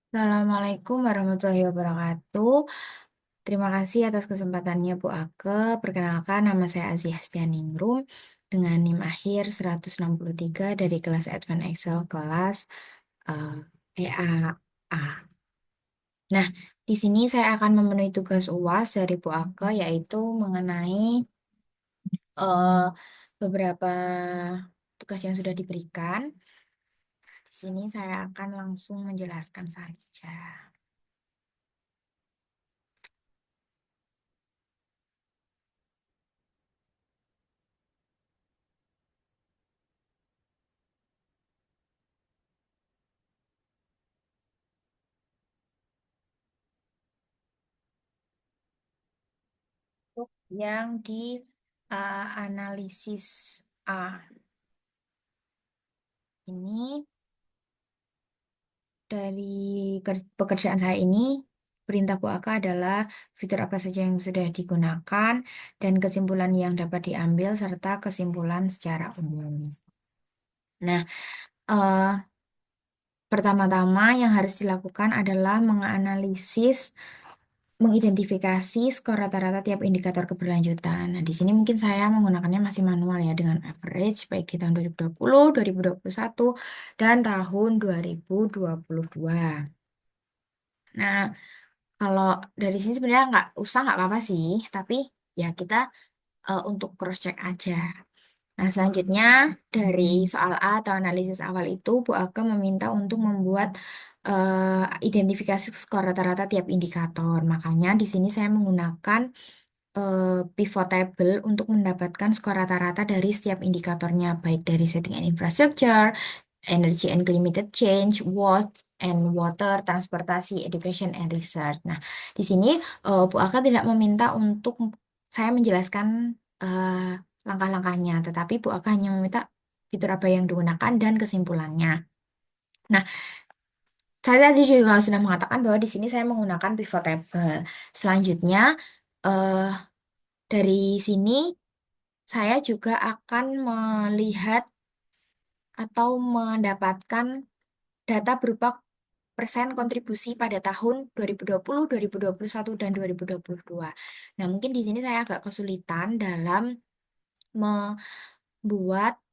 Assalamualaikum warahmatullahi wabarakatuh. Terima kasih atas kesempatannya Bu Ake. Perkenalkan, nama saya Aziz Hastianingrum dengan NIM akhir 163 dari kelas Advanced Excel kelas eh, EAA. Nah, di sini saya akan memenuhi tugas UAS dari Bu Ake, yaitu mengenai eh, beberapa tugas yang sudah diberikan. Di sini saya akan langsung menjelaskan saja. Yang di analisis A ini dari pekerjaan saya ini, perintah Bu Aka adalah fitur apa saja yang sudah digunakan dan kesimpulan yang dapat diambil serta kesimpulan secara umum. Nah, eh, pertama-tama yang harus dilakukan adalah mengidentifikasi skor rata-rata tiap indikator keberlanjutan. Nah, di sini mungkin saya menggunakannya masih manual ya dengan average baik di tahun 2020, 2021, dan tahun 2022. Nah, kalau dari sini sebenarnya nggak apa-apa sih, tapi ya kita untuk cross check aja. Nah, selanjutnya dari soal A atau analisis awal itu, Bu Aka meminta untuk membuat identifikasi skor rata-rata tiap indikator. Makanya di sini saya menggunakan pivot table untuk mendapatkan skor rata-rata dari setiap indikatornya, baik dari setting and infrastructure, energy and climate change, water, transportasi, education and research. Nah, di sini Bu Aka tidak meminta untuk saya menjelaskan langkah-langkahnya, tetapi Bu Aka hanya meminta fitur apa yang digunakan dan kesimpulannya. Nah, saya tadi juga sudah mengatakan bahwa di sini saya menggunakan pivot table. Selanjutnya, eh, dari sini saya juga akan melihat atau mendapatkan data berupa persen kontribusi pada tahun 2020, 2021, dan 2022. Nah, mungkin di sini saya agak kesulitan dalam membuat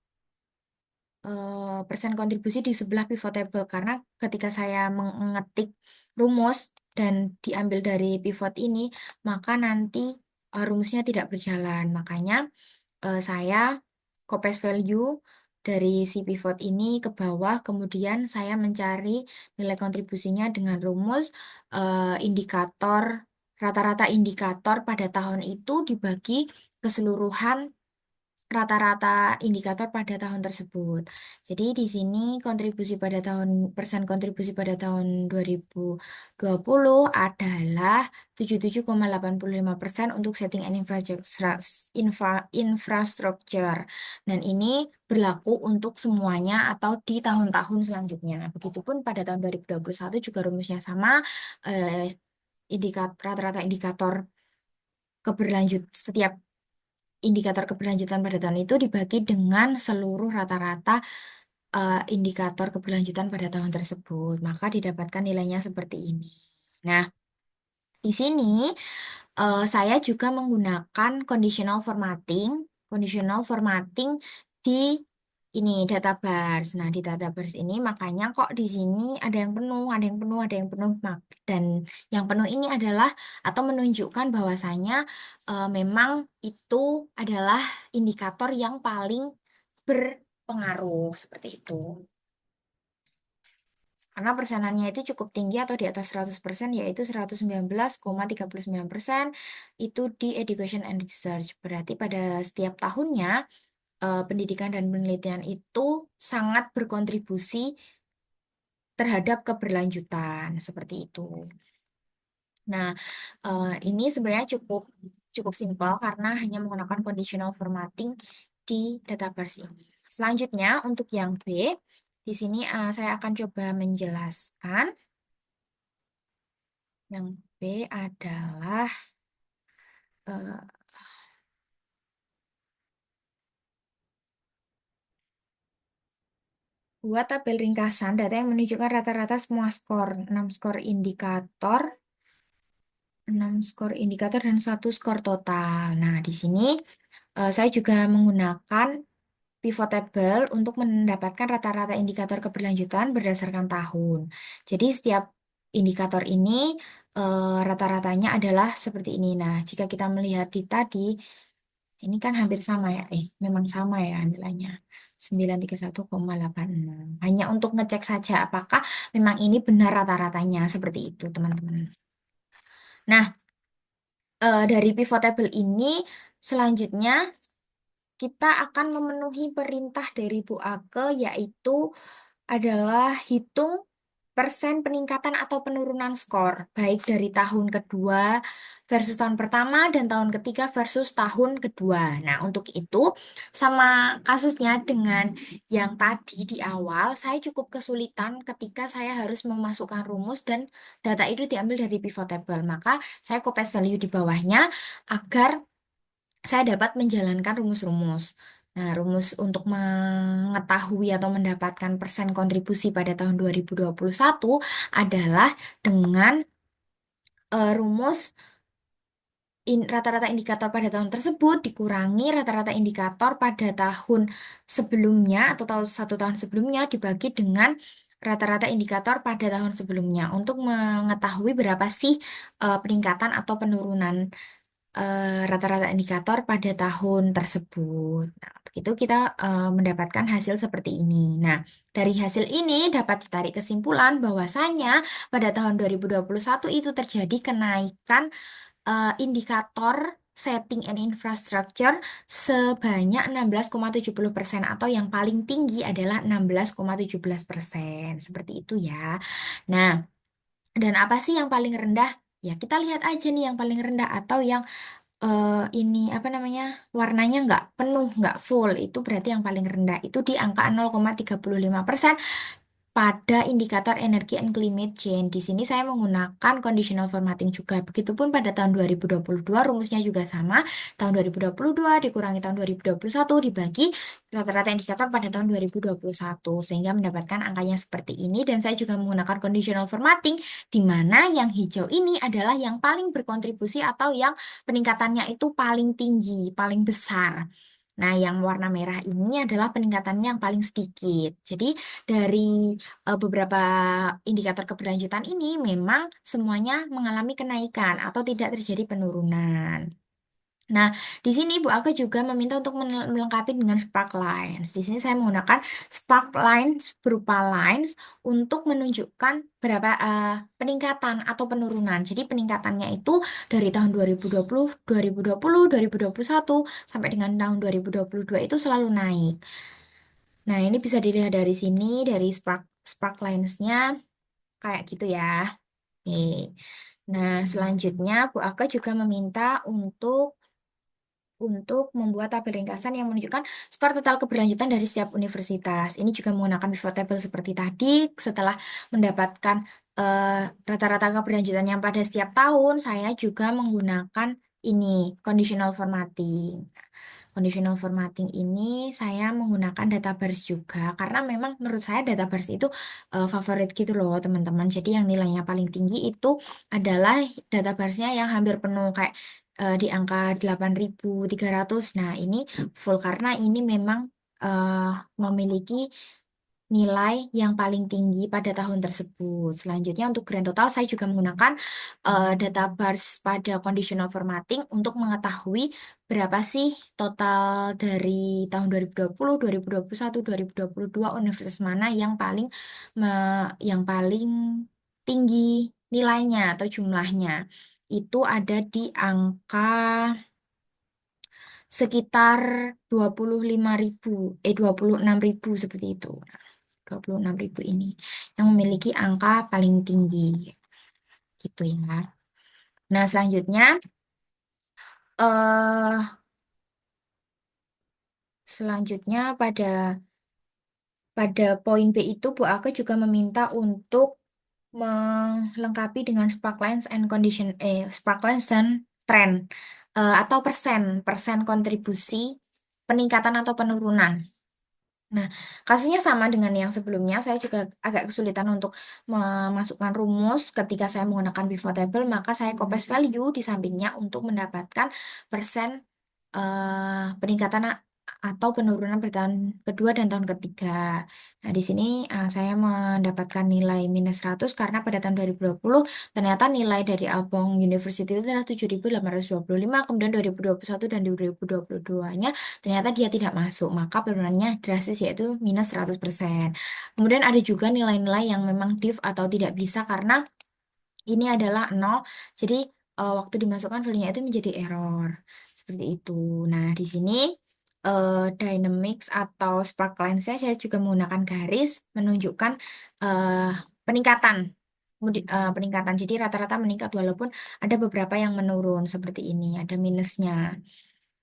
persen kontribusi di sebelah pivot table karena ketika saya mengetik rumus dan diambil dari pivot ini, maka nanti rumusnya tidak berjalan. Makanya saya copy paste value dari si pivot ini ke bawah, kemudian saya mencari nilai kontribusinya dengan rumus indikator rata-rata indikator pada tahun itu dibagi keseluruhan rata-rata indikator pada tahun tersebut. Jadi di sini persen kontribusi pada tahun 2020 adalah 77,85% untuk setting and infrastructure. Dan ini berlaku untuk semuanya atau di tahun-tahun selanjutnya. Begitupun pada tahun 2021 juga rumusnya sama, eh, rata-rata indikator setiap indikator keberlanjutan pada tahun itu dibagi dengan seluruh rata-rata indikator keberlanjutan pada tahun tersebut. Maka didapatkan nilainya seperti ini. Nah, di sini saya juga menggunakan conditional formatting di ini data bars. Nah, di data bars ini makanya kok di sini ada yang penuh, ada yang penuh, ada yang penuh. Dan yang penuh ini adalah atau menunjukkan bahwasanya memang itu adalah indikator yang paling berpengaruh seperti itu. Karena persenannya itu cukup tinggi atau di atas 100%, yaitu 119,39% itu di Education and Research. Berarti pada setiap tahunnya pendidikan dan penelitian itu sangat berkontribusi terhadap keberlanjutan seperti itu. Nah, ini sebenarnya cukup cukup simpel karena hanya menggunakan conditional formatting di database ini. Selanjutnya untuk yang B, di sini saya akan coba menjelaskan. Yang B adalah eh, Buat tabel ringkasan data yang menunjukkan rata-rata semua skor, 6 skor indikator, 6 skor indikator dan satu skor total. Nah, di sini saya juga menggunakan pivot table untuk mendapatkan rata-rata indikator keberlanjutan berdasarkan tahun. Jadi setiap indikator ini rata-ratanya adalah seperti ini. Nah, jika kita melihat di tadi, ini kan hampir sama ya. Memang sama ya nilainya. 931,86. Hanya untuk ngecek saja apakah memang ini benar rata-ratanya seperti itu, teman-teman. Nah, dari pivot table ini selanjutnya kita akan memenuhi perintah dari Bu Ake, yaitu adalah hitung persen peningkatan atau penurunan skor, baik dari tahun kedua versus tahun pertama dan tahun ketiga versus tahun kedua. Nah, untuk itu, sama kasusnya dengan yang tadi di awal, saya cukup kesulitan ketika saya harus memasukkan rumus dan data itu diambil dari pivot table. Maka, saya copy paste value di bawahnya agar saya dapat menjalankan rumus-rumus. Nah, rumus untuk mengetahui atau mendapatkan persen kontribusi pada tahun 2021 adalah dengan rumus rata-rata indikator pada tahun tersebut dikurangi rata-rata indikator pada tahun sebelumnya atau satu tahun sebelumnya dibagi dengan rata-rata indikator pada tahun sebelumnya untuk mengetahui berapa sih peningkatan atau penurunan rata-rata indikator pada tahun tersebut. Nah, untuk itu kita mendapatkan hasil seperti ini. Nah, dari hasil ini dapat ditarik kesimpulan bahwasanya pada tahun 2021 itu terjadi kenaikan indikator setting and infrastructure sebanyak 16,70% atau yang paling tinggi adalah 16,17%. Seperti itu ya. Nah, dan apa sih yang paling rendah? Ya, kita lihat aja nih yang paling rendah atau yang ini apa namanya warnanya nggak penuh nggak full itu berarti yang paling rendah itu di angka 0,35% pada indikator energi and climate change. Di sini saya menggunakan conditional formatting juga. Begitupun pada tahun 2022 rumusnya juga sama. Tahun 2022 dikurangi tahun 2021 dibagi rata-rata indikator pada tahun 2021 sehingga mendapatkan angkanya seperti ini dan saya juga menggunakan conditional formatting di mana yang hijau ini adalah yang paling berkontribusi atau yang peningkatannya itu paling tinggi, paling besar. Nah, yang warna merah ini adalah peningkatannya yang paling sedikit. Jadi, dari beberapa indikator keberlanjutan ini memang semuanya mengalami kenaikan atau tidak terjadi penurunan. Nah, di sini Bu Aga juga meminta untuk melengkapi dengan spark lines. Di sini saya menggunakan spark lines berupa lines untuk menunjukkan berapa peningkatan atau penurunan. Jadi peningkatannya itu dari tahun 2020, 2020, 2021 sampai dengan tahun 2022 itu selalu naik. Nah, ini bisa dilihat dari sini dari spark spark lines-nya kayak gitu ya. Oke. Nah, selanjutnya Bu Aga juga meminta untuk membuat tabel ringkasan yang menunjukkan skor total keberlanjutan dari setiap universitas. Ini juga menggunakan pivot table seperti tadi. Setelah mendapatkan rata-rata keberlanjutan yang pada setiap tahun, saya juga menggunakan ini, conditional formatting. Conditional formatting ini saya menggunakan data bars juga karena memang menurut saya data bars itu favorit gitu loh teman-teman. Jadi yang nilainya paling tinggi itu adalah data barsnya yang hampir penuh kayak di angka 8.300. Nah, ini full karena ini memang eh, memiliki nilai yang paling tinggi pada tahun tersebut. Selanjutnya untuk grand total saya juga menggunakan data bars pada conditional formatting untuk mengetahui berapa sih total dari tahun 2020, 2021, 2022 universitas mana yang paling yang paling tinggi nilainya atau jumlahnya. Itu ada di angka sekitar 25.000, 26.000 seperti itu. 26.000 ini yang memiliki angka paling tinggi gitu ya. Nah, selanjutnya eh selanjutnya pada poin B itu Bu Ake juga meminta untuk melengkapi dengan spark lines and condition spark lines dan trend atau persen kontribusi peningkatan atau penurunan. Nah, kasusnya sama dengan yang sebelumnya, saya juga agak kesulitan untuk memasukkan rumus ketika saya menggunakan pivot table, maka saya copy value di sampingnya untuk mendapatkan persen peningkatan atau penurunan pada tahun kedua dan tahun ketiga. Nah, di sini saya mendapatkan nilai minus 100 karena pada tahun 2020 ternyata nilai dari Albong University itu adalah 7.825, kemudian 2021 dan 2022-nya ternyata dia tidak masuk, maka penurunannya drastis yaitu minus 100%. Kemudian ada juga nilai-nilai yang memang div atau tidak bisa karena ini adalah nol, jadi waktu dimasukkan value-nya itu menjadi error. Seperti itu. Nah, di sini dynamics atau sparklines-nya saya juga menggunakan garis menunjukkan eh, peningkatan. Peningkatan. Jadi rata-rata meningkat walaupun ada beberapa yang menurun seperti ini, ada minusnya.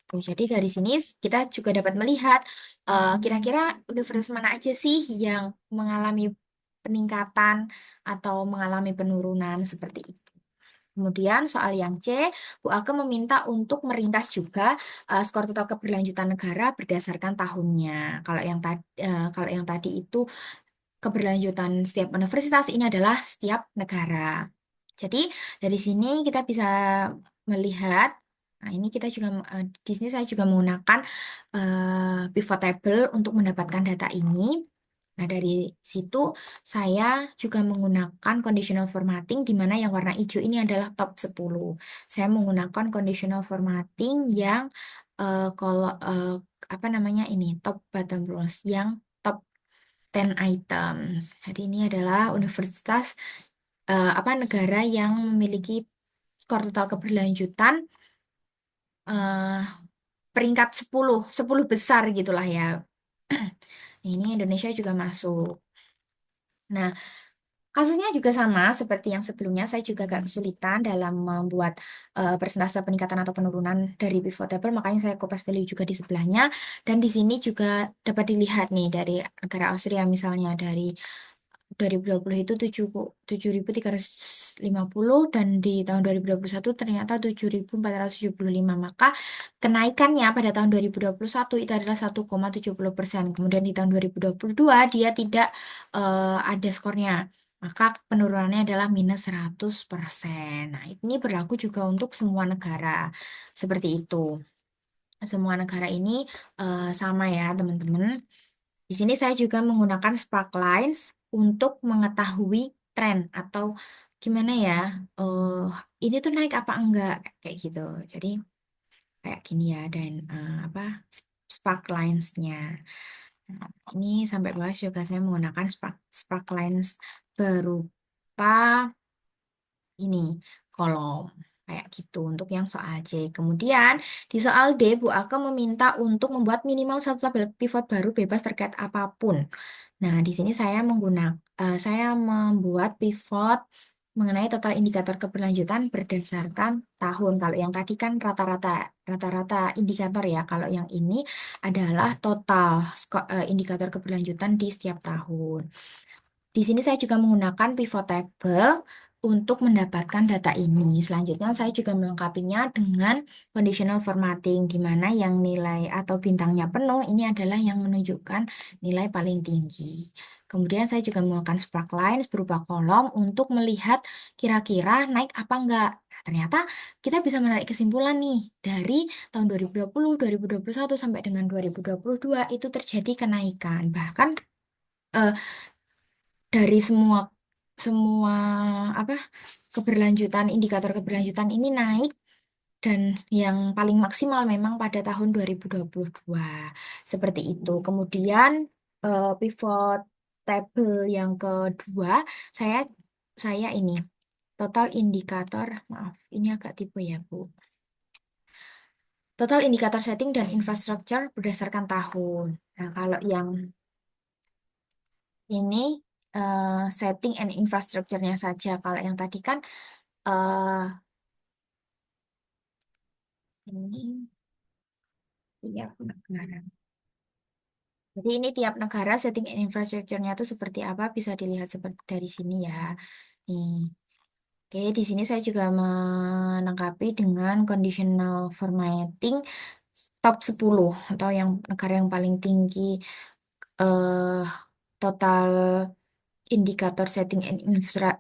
Tuh, jadi dari sini kita juga dapat melihat kira-kira universitas mana aja sih yang mengalami peningkatan atau mengalami penurunan seperti itu. Kemudian soal yang C, Bu Ake meminta untuk meringkas juga skor total keberlanjutan negara berdasarkan tahunnya. Kalau yang tadi itu keberlanjutan setiap universitas, ini adalah setiap negara. Jadi dari sini kita bisa melihat, nah ini kita juga di sini saya juga menggunakan pivot table untuk mendapatkan data ini. Nah, dari situ saya juga menggunakan conditional formatting di mana yang warna hijau ini adalah top 10. Saya menggunakan conditional formatting yang kalau apa namanya ini top bottom rules yang top 10 items. Jadi ini adalah universitas apa negara yang memiliki skor total keberlanjutan eh, peringkat 10 besar gitulah ya. Ini Indonesia juga masuk. Nah, kasusnya juga sama seperti yang sebelumnya, saya juga agak kesulitan dalam membuat persentase peningkatan atau penurunan dari pivot table, makanya saya copy value juga di sebelahnya. Dan di sini juga dapat dilihat nih dari negara Austria misalnya dari 2020 itu 7.350 dan di tahun 2021 ternyata 7.475. Maka kenaikannya pada tahun 2021 itu adalah 1,70%. Kemudian di tahun 2022 dia tidak ada skornya. Maka penurunannya adalah minus 100%. Nah, ini berlaku juga untuk semua negara. Seperti itu. Semua negara ini sama ya, teman-teman. Di sini saya juga menggunakan Sparklines untuk mengetahui tren atau gimana ya, eh ini tuh naik apa enggak kayak gitu. Jadi kayak gini ya dan apa Sparklines-nya. Nah, ini sampai bawah juga saya menggunakan Sparklines berupa ini kolom kayak gitu untuk yang soal C. Kemudian di soal D, Bu Ake meminta untuk membuat minimal satu tabel pivot baru bebas terkait apapun. Nah, di sini saya membuat pivot mengenai total indikator keberlanjutan berdasarkan tahun. Kalau yang tadi kan rata-rata indikator ya. Kalau yang ini adalah total indikator keberlanjutan di setiap tahun. Di sini saya juga menggunakan pivot table untuk mendapatkan data ini. Selanjutnya saya juga melengkapinya dengan conditional formatting, di mana yang nilai atau bintangnya penuh ini adalah yang menunjukkan nilai paling tinggi. Kemudian saya juga menggunakan sparklines berupa kolom untuk melihat kira-kira naik apa enggak. Nah, ternyata kita bisa menarik kesimpulan nih dari tahun 2020, 2021 sampai dengan 2022 itu terjadi kenaikan. Bahkan eh, dari semua semua apa keberlanjutan indikator keberlanjutan ini naik dan yang paling maksimal memang pada tahun 2022 seperti itu. Kemudian pivot table yang kedua saya saya ini total indikator, maaf ini agak tipe ya Bu. Total indikator setting dan infrastructure berdasarkan tahun. Nah, kalau yang ini setting and infrastructure-nya saja. Kalau yang tadi kan eh ini tiap negara. Jadi ini tiap negara setting and infrastructure-nya itu seperti apa bisa dilihat seperti dari sini ya. Nih. Oke, di sini saya juga melengkapi dengan conditional formatting top 10 atau yang negara yang paling tinggi eh total indikator setting and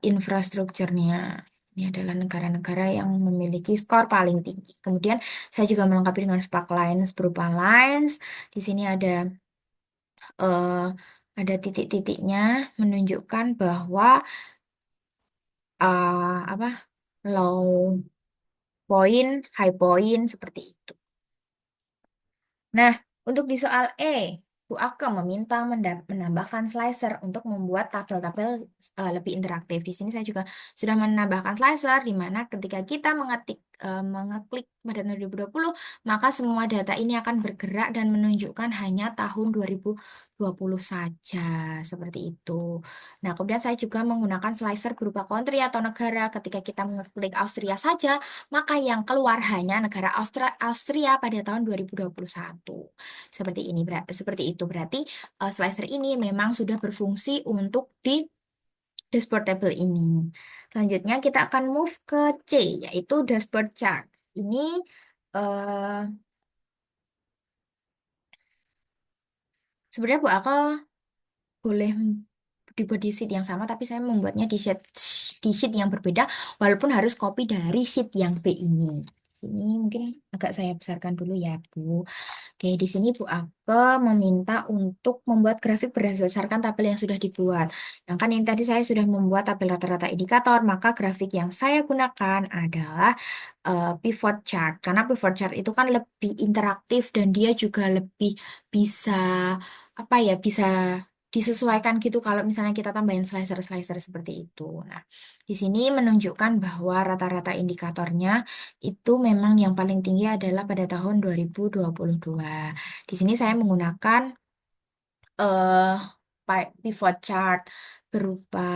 infrastrukturnya. Ini adalah negara-negara yang memiliki skor paling tinggi. Kemudian saya juga melengkapi dengan spark lines berupa lines. Di sini eh, ada titik-titiknya menunjukkan bahwa apa low point, high point seperti itu. Nah, untuk di soal E, Bu Ake meminta menambahkan slicer untuk membuat tabel-tabel lebih interaktif. Di sini saya juga sudah menambahkan slicer, di mana ketika kita mengeklik pada tahun 2020, maka semua data ini akan bergerak dan menunjukkan hanya tahun 2020 saja, seperti itu. Nah, kemudian saya juga menggunakan slicer berupa country atau negara. Ketika kita mengeklik Austria saja, maka yang keluar hanya negara Austria pada tahun 2021. Seperti itu berarti slicer ini memang sudah berfungsi untuk di dashboard table ini. Selanjutnya kita akan move ke C, yaitu dashboard chart. Ini eh, sebenarnya Bu Aka boleh dibuat di sheet yang sama, tapi saya membuatnya di sheet yang berbeda, walaupun harus copy dari sheet yang B ini. Sini mungkin agak saya besarkan dulu ya, Bu. Oke, di sini Bu Ake meminta untuk membuat grafik berdasarkan tabel yang sudah dibuat. Yang kan ini tadi saya sudah membuat tabel rata-rata indikator, maka grafik yang saya gunakan adalah pivot chart. Karena pivot chart itu kan lebih interaktif dan dia juga lebih bisa apa ya, bisa disesuaikan gitu kalau misalnya kita tambahin slicer-slicer seperti itu. Nah, di sini menunjukkan bahwa rata-rata indikatornya itu memang yang paling tinggi adalah pada tahun 2022. Di sini saya menggunakan eh pivot chart berupa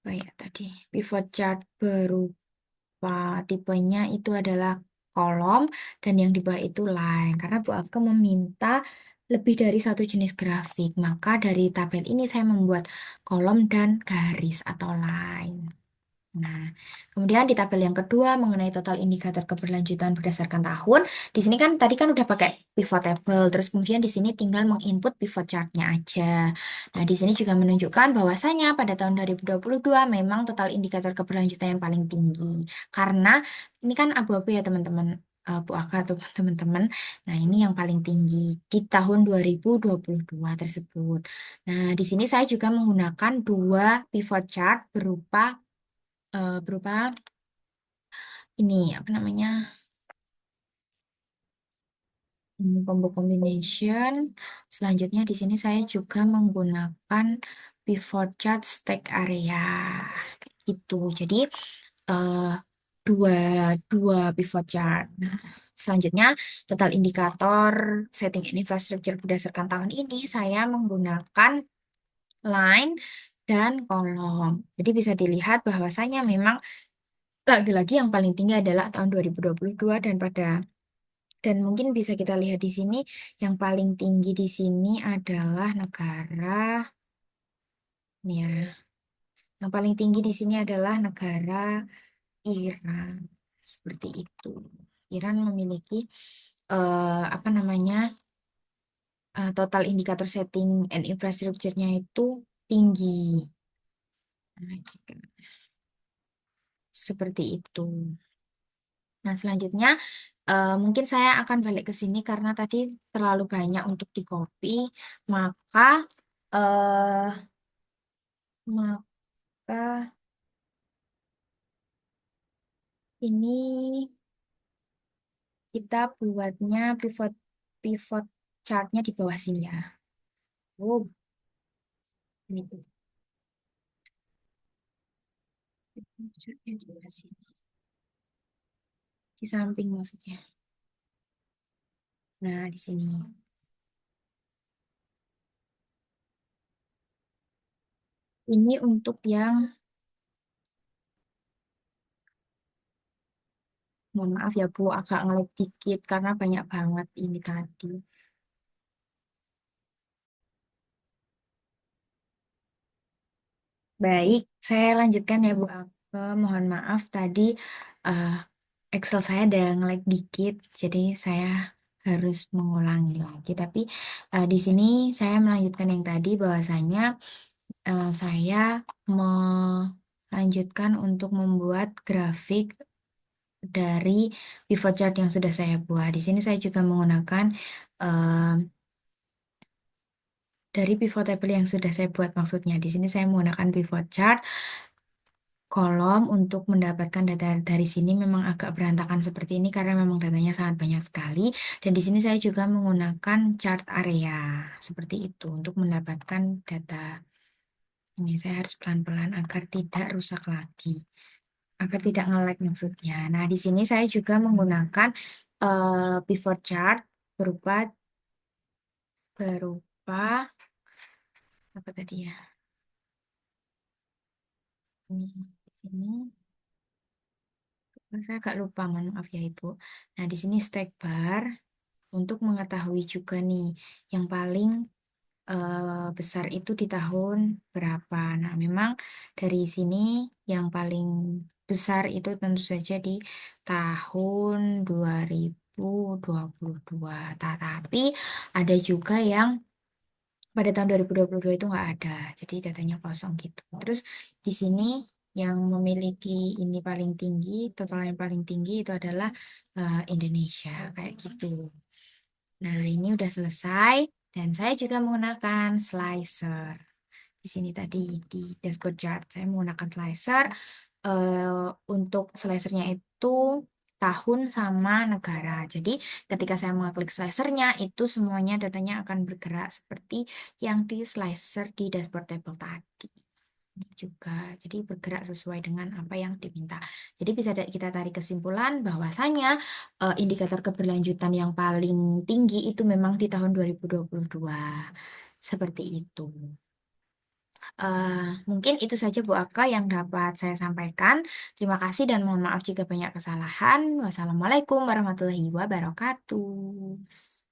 apa ya tadi? Pivot chart berupa tipenya itu adalah kolom dan yang di bawah itu line. Karena Bu Ake meminta lebih dari satu jenis grafik, maka dari tabel ini saya membuat kolom dan garis atau line. Nah, kemudian di tabel yang kedua mengenai total indikator keberlanjutan berdasarkan tahun, di sini kan tadi kan udah pakai pivot table, terus kemudian di sini tinggal menginput pivot chartnya aja. Nah, di sini juga menunjukkan bahwasanya pada tahun 2022 memang total indikator keberlanjutan yang paling tinggi. Karena ini kan abu-abu ya teman-teman, Bu Aka atau teman-teman. Nah, ini yang paling tinggi di tahun 2022 tersebut. Nah, di sini saya juga menggunakan dua pivot chart berupa ini apa namanya combo combination. Selanjutnya di sini saya juga menggunakan pivot chart stack area kayak gitu. Jadi eh, dua dua pivot chart. Nah, selanjutnya total indikator setting and infrastructure berdasarkan tahun ini saya menggunakan line dan kolom. Jadi bisa dilihat bahwasanya memang lagi-lagi yang paling tinggi adalah tahun 2022 dan mungkin bisa kita lihat di sini yang paling tinggi di sini adalah negara nih ya. Yang paling tinggi di sini adalah negara Iran. Seperti itu. Iran memiliki apa namanya? Total indikator setting and infrastructure-nya itu tinggi. Nah, seperti itu. Nah, selanjutnya mungkin saya akan balik ke sini karena tadi terlalu banyak untuk di copy, maka eh maka ini kita buatnya pivot pivot chartnya di bawah sini ya. Oh, ini pivot chartnya di bawah sini, di samping maksudnya. Nah, di sini. Ini untuk yang, mohon maaf ya Bu, agak ngelag dikit karena banyak banget ini tadi. Baik, saya lanjutkan ya Bu Ake. Mohon maaf tadi eh, Excel saya ada nge-lag dikit, jadi saya harus mengulangi lagi. Tapi, di sini saya melanjutkan yang tadi bahwasanya, saya melanjutkan untuk membuat grafik dari pivot chart yang sudah saya buat. Di sini saya juga menggunakan, eee, dari pivot table yang sudah saya buat maksudnya. Di sini saya menggunakan pivot chart kolom untuk mendapatkan data dari sini memang agak berantakan seperti ini karena memang datanya sangat banyak sekali dan di sini saya juga menggunakan chart area seperti itu untuk mendapatkan data. Ini saya harus pelan-pelan agar tidak rusak lagi, agar tidak nge-lag maksudnya. Nah, di sini saya juga menggunakan, pivot chart berupa berupa apa tadi ya, ini di sini. Saya agak lupa, mohon maaf ya Ibu. Nah, di sini stack bar untuk mengetahui juga nih yang paling besar itu di tahun berapa. Nah, memang dari sini yang paling besar itu tentu saja di tahun 2022. Tetapi ada juga yang pada tahun 2022 itu nggak ada, jadi datanya kosong gitu. Terus di sini yang memiliki ini paling tinggi, total yang paling tinggi itu adalah Indonesia, kayak gitu. Nah, ini udah selesai dan saya juga menggunakan slicer. Di sini tadi di dashboard chart saya menggunakan slicer. Untuk slicernya itu tahun sama negara. Jadi ketika saya mengklik slicernya itu semuanya datanya akan bergerak seperti yang di slicer di dashboard table tadi. Ini juga, jadi bergerak sesuai dengan apa yang diminta. Jadi bisa kita tarik kesimpulan bahwasanya indikator keberlanjutan yang paling tinggi itu memang di tahun 2022. Seperti itu. Mungkin itu saja Bu Aka yang dapat saya sampaikan. Terima kasih dan mohon maaf jika banyak kesalahan. Wassalamualaikum warahmatullahi wabarakatuh.